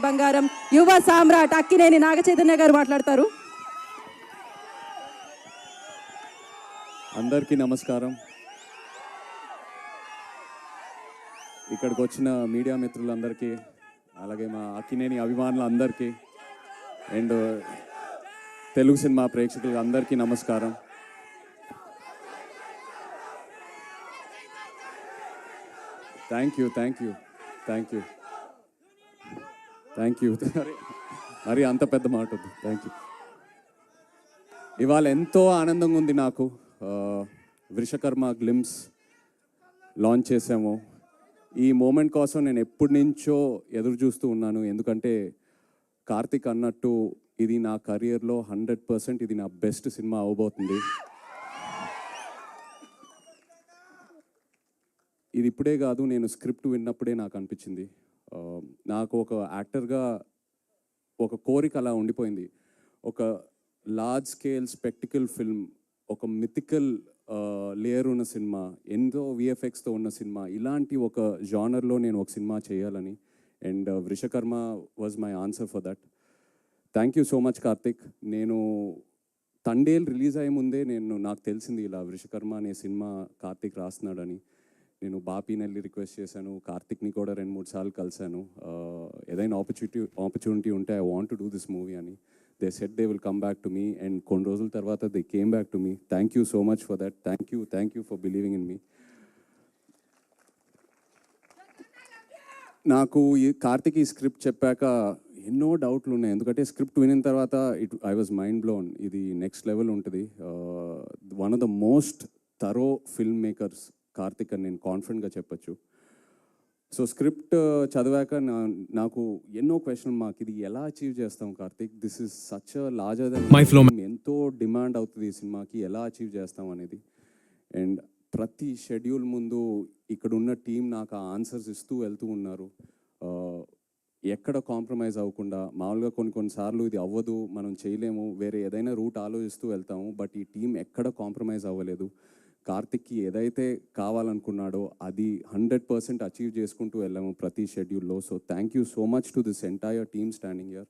బంగారం యువ సామ్రాట్ అక్కినేని నాగచైతన్య గారు మాట్లాడతారు. అందరికీ నమస్కారం. ఇక్కడికి వచ్చిన మీడియా మిత్రులందరికీ, అలాగే మా అక్కినేని అభిమానులందరికీ అండ్ తెలుగు సినిమా ప్రేక్షకులకు అందరికీ నమస్కారం. థ్యాంక్ యూ మరి అంత పెద్ద మాట వద్దు. Thank you. ఇవాళ ఎంతో ఆనందంగా ఉంది నాకు. వృషకర్మ గ్లిమ్స్ లాంచ్ చేసాము. ఈ మూమెంట్ కోసం నేను ఎప్పటి నుంచో ఎదురు చూస్తూ ఉన్నాను. ఎందుకంటే కార్తిక్ అన్నట్టు ఇది నా కెరియర్లో 100% ఇది నా బెస్ట్ సినిమా అవబోతుంది. ఇది ఇప్పుడే కాదు, నేను స్క్రిప్ట్ విన్నప్పుడే నాకు అనిపించింది. నాకు ఒక యాక్టర్గా ఒక కోరిక అలా ఉండిపోయింది. ఒక లార్జ్ స్కేల్ స్పెక్టికల్ ఫిల్మ్, ఒక మిథికల్ లేయర్ ఉన్న సినిమా, ఎంతో విఎఫ్ఎక్స్తో ఉన్న సినిమా, ఇలాంటి ఒక జానర్లో నేను ఒక సినిమా చేయాలని. And Vrushakarma was my answer for that. Thank you so much Karthik. నేను తండేల్ రిలీజ్ అయ్యే ముందే నాకు తెలిసింది ఇలా వృషకర్మ అనే సినిమా కార్తిక్ రాస్తున్నాడని. నేను బాపీనెల్లి రిక్వెస్ట్ చేశాను, కార్తిక్ని కూడా 2-3 సార్లు కలిశాను. ఏదైనా ఆపర్చునిటీ ఉంటే I want to do this movie అని. They said they will come back to me and కొన్ని రోజుల తర్వాత they came back to me. Thank you so much for that. Thank you for believing in me. నాకు ఈ కార్తిక్ ఈ script చెప్పాక ఎన్నో డౌట్లు ఉన్నాయి. ఎందుకంటే స్క్రిప్ట్ వినిన తర్వాత ఐ వాజ్ మైండ్ బ్లోన్. ఇది నెక్స్ట్ లెవెల్ ఉంటుంది. One of the most thorough film makers Karthik అని నేను కాన్ఫిడెంట్గా చెప్పచ్చు. సో స్క్రిప్ట్ చదివాక నాకు ఎన్నో క్వశ్చన్ మార్క్. ఇది ఎలా అచీవ్ చేస్తాం Karthik? This is such larger than my flow. ఎంతో డిమాండ్ అవుతుంది ఈ సినిమాకి, ఎలా అచీవ్ చేస్తాం అనేది. అండ్ ప్రతి షెడ్యూల్ ముందు ఇక్కడ ఉన్న టీం నాకు ఆన్సర్స్ ఇస్తూ వెళ్తూ ఉన్నారు. ఎక్కడ కాంప్రమైజ్ అవ్వకుండా. మామూలుగా కొన్నిసార్లు ఇది అవ్వదు, మనం చేయలేము, వేరే ఏదైనా రూట్ ఆలోచిస్తూ వెళ్తాము. బట్ ఈ టీం ఎక్కడ కాంప్రమైజ్ అవ్వలేదు. కార్తిక్కి ఏదైతే కావాలనుకున్నాడో అది 100% అచీవ్ చేసుకుంటూ వెళ్ళాము ప్రతి షెడ్యూల్లో. So thank you so much to this entire team standing here.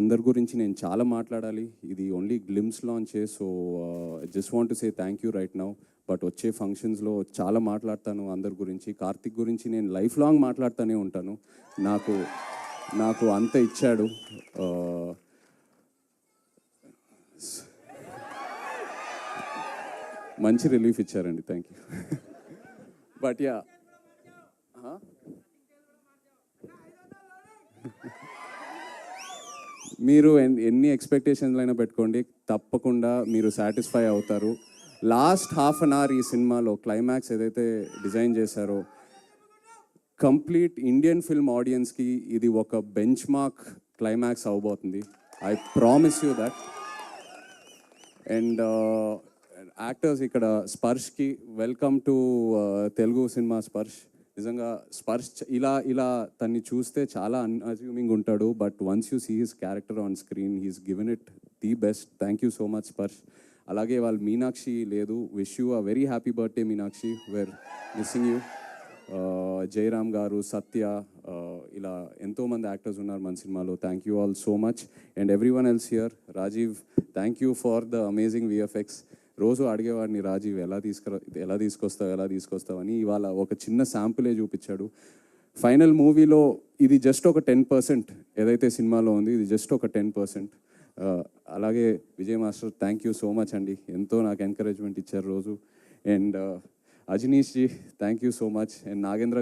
అందరి గురించి నేను చాలా మాట్లాడాలి. ఇది ఓన్లీ గ్లిమ్స్ లాంచే. So just want to say thank you right now. But వచ్చే ఫంక్షన్స్లో చాలా మాట్లాడతాను అందరి గురించి. కార్తిక్ గురించి నేను లైఫ్ లాంగ్ మాట్లాడుతూనే ఉంటాను. నాకు అంత ఇచ్చాడు. మంచి రిలీఫ్ ఇచ్చారండి. Thank you. బట్ యా, మీరు ఎన్ని ఎక్స్పెక్టేషన్లు అయినా పెట్టుకోండి, తప్పకుండా మీరు సాటిస్ఫై అవుతారు. లాస్ట్ హాఫ్ అన్ అవర్ ఈ సినిమాలో క్లైమాక్స్ ఏదైతే డిజైన్ చేశారో, కంప్లీట్ ఇండియన్ ఫిల్మ్ ఆడియన్స్కి ఇది ఒక బెంచ్ మార్క్ క్లైమాక్స్ అవబోతుంది. I promise you that. And actors ఇక్కడ స్పర్శ్కి వెల్కమ్ టు తెలుగు సినిమా. నిజంగా స్పర్శ్ ఇలా తన్ని చూస్తే చాలా అన్అజ్యూమింగ్ ఉంటాడు. But once you see his character on screen, he's given it the best. Thank you so much Sparsh. అలాగే వాళ్ళు మీనాక్షి లేదు. Wish you a very happy birthday Meenakshi. We're missing you. Jayaram garu, Satya, ఇలా ఎంతోమంది యాక్టర్స్ ఉన్నారు మన సినిమాలో. Thank you all so much. And everyone else here. Rajeev, thank you for the amazing VFX. రోజు అడిగేవాడిని, రాజీవ్ ఎలా తీసుకొస్తావు అని. ఇవాళ ఒక చిన్న శాంపులే చూపించాడు. ఫైనల్ మూవీలో ఇది జస్ట్ ఒక 10%. ఏదైతే సినిమాలో ఉంది ఇది జస్ట్ ఒక 10%. అలాగే Vijay master, thank you so much అండి. ఎంతో నాకు ఎంకరేజ్మెంట్ ఇచ్చారు రోజు. And Ajaneesh ji, thank you so much. And Nagendra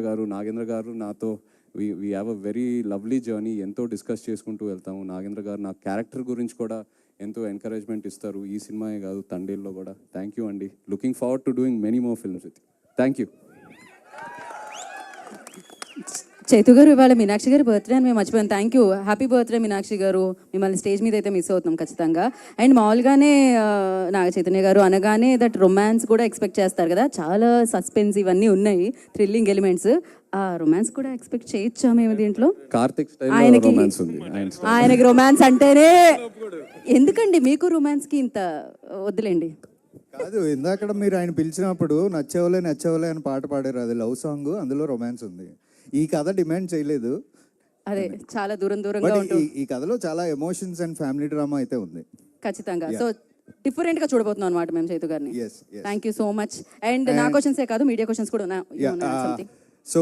గారు నాతో we have a very lovely journey. ఎంతో డిస్కస్ చేసుకుంటూ వెళ్తాము. నాగేంద్ర గారు నా క్యారెక్టర్ గురించి కూడా ఎంతో ఎంకరేజ్మెంట్ ఇస్తారు. ఈ సినిమాయే కాదు, తండేల్లో కూడా. థ్యాంక్ యూ అండి. Looking forward to doing many more films with. Thank you. Chaitu గారు, ఇవాళ మీనాక్షి గారి బర్త్డే అని మేము మర్చిపోయాం. Thank you. Happy birthday Meenakshi గారు. మిమ్మల్ని స్టేజ్ మీద అయితే మిస్ అవుతున్నాం ఖచ్చితంగా. అండ్ మామూలుగానే నాగ చైతన్య గారు అనగానే దట్ రొమాన్స్ కూడా ఎక్స్పెక్ట్ చేస్తారు కదా. చాలా సస్పెన్స్ ఇవన్నీ ఉన్నాయి, థ్రిల్లింగ్ ఎలిమెంట్స్. ఆ రొమాన్స్ కూడా ఎక్స్పెక్ట్ చేయొచ్చా మేము దీంట్లో? కార్తిక్ ఆయనకి రొమాన్స్ అంటేనే ఎందుకండి, మీకు రొమాన్స్కి ఇంత వద్దులేండి. కాదు, ఇందాక మీరు ఆయన పిలిచినప్పుడు నచ్చవలే అని పాట పాడారు. అది లవ్ సాంగ్, అందులో రొమాన్స్ ఉంది. ఈ కథ డిమాండ్ చేయలేదు. అదే చాలా దూరంగా బట్ ఉంటుంది ఈ కథలో చాలా ఎమోషన్స్ అండ్ ఫ్యామిలీ డ్రామా అయితే ఉంది. ఖచ్చితంగా. సో డిఫరెంట్ గా చూడబోతున్నాం అనమాట మేము చైతు గారిని. Yes, yes. Thank you so much. And నా క్వశ్చన్సే కాదు, మీడియా క్వశ్చన్స్ కూడా ఉన్నాయి. సో